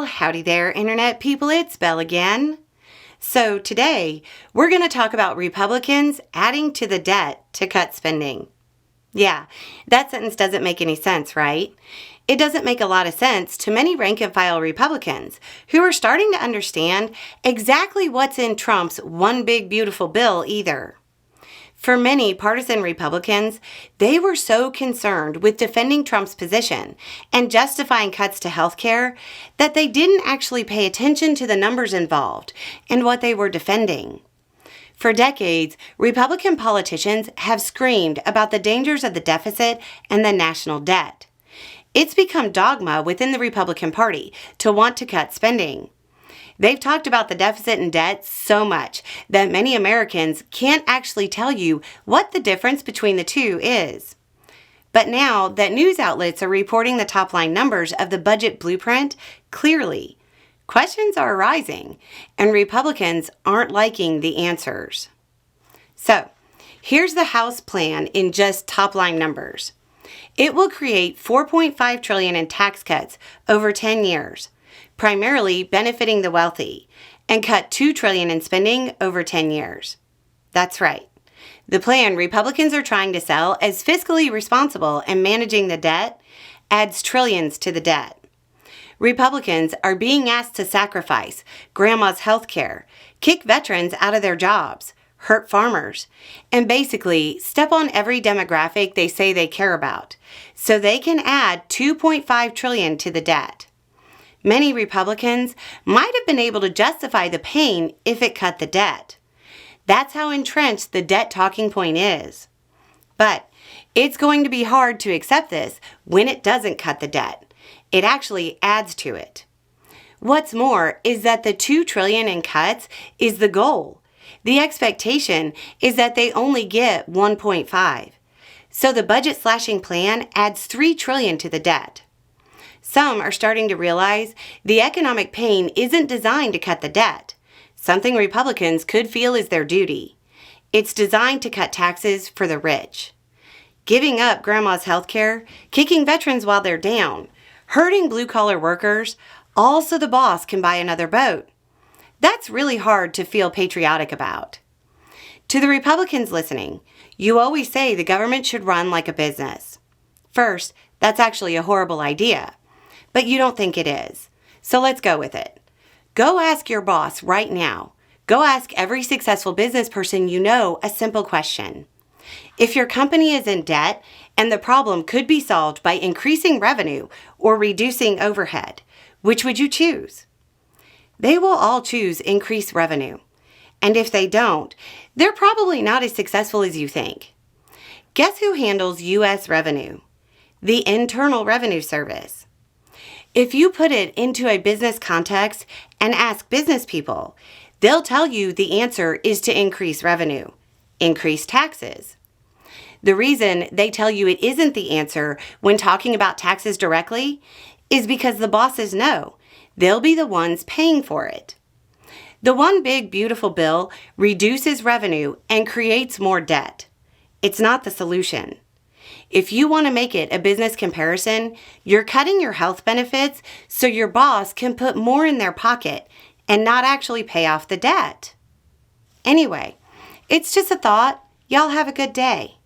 Well, howdy there, Internet people. It's Belle again. So today, we're going to talk about Republicans adding to the debt to cut spending. Yeah, that sentence doesn't make any sense, right? It doesn't make a lot of sense to many rank-and-file Republicans who are starting to understand exactly what's in Trump's one big beautiful bill either. For many partisan Republicans, they were so concerned with defending Trump's position and justifying cuts to health care that they didn't actually pay attention to the numbers involved and what they were defending. For decades, Republican politicians have screamed about the dangers of the deficit and the national debt. It's become dogma within the Republican Party to want to cut spending. They've talked about the deficit and debt so much that many Americans can't actually tell you what the difference between the two is. But now that news outlets are reporting the top-line numbers of the budget blueprint clearly, questions are arising, and Republicans aren't liking the answers. So, here's the House plan in just top-line numbers. It will create $4.5 trillion in tax cuts over 10 years. Primarily benefiting the wealthy, and cut $2 trillion in spending over 10 years. That's right. The plan Republicans are trying to sell as fiscally responsible and managing the debt adds trillions to the debt. Republicans are being asked to sacrifice grandma's health care, kick veterans out of their jobs, hurt farmers, and basically step on every demographic they say they care about, so they can add $2.5 trillion to the debt. Many Republicans might have been able to justify the pain if it cut the debt. That's how entrenched the debt talking point is. But it's going to be hard to accept this when it doesn't cut the debt. It actually adds to it. What's more is that the $2 trillion in cuts is the goal. The expectation is that they only get 1.5. So the budget slashing plan adds $3 trillion to the debt. Some are starting to realize the economic pain isn't designed to cut the debt, something Republicans could feel is their duty. It's designed to cut taxes for the rich. Giving up grandma's health care, kicking veterans while they're down, hurting blue-collar workers, all so the boss can buy another boat. That's really hard to feel patriotic about. To the Republicans listening, you always say the government should run like a business. First, that's actually a horrible idea. But you don't think it is. So let's go with it. Go ask your boss right now. Go ask every successful business person you know a simple question. If your company is in debt and the problem could be solved by increasing revenue or reducing overhead, which would you choose? They will all choose increased revenue. And if they don't, they're probably not as successful as you think. Guess who handles U.S. revenue? The Internal Revenue Service. If you put it into a business context and ask business people, they'll tell you the answer is to increase revenue, increase taxes. The reason they tell you it isn't the answer when talking about taxes directly is because the bosses know they'll be the ones paying for it. The one big beautiful bill reduces revenue and creates more debt. It's not the solution. If you want to make it a business comparison, you're cutting your health benefits so your boss can put more in their pocket and not actually pay off the debt. Anyway, it's just a thought. Y'all have a good day.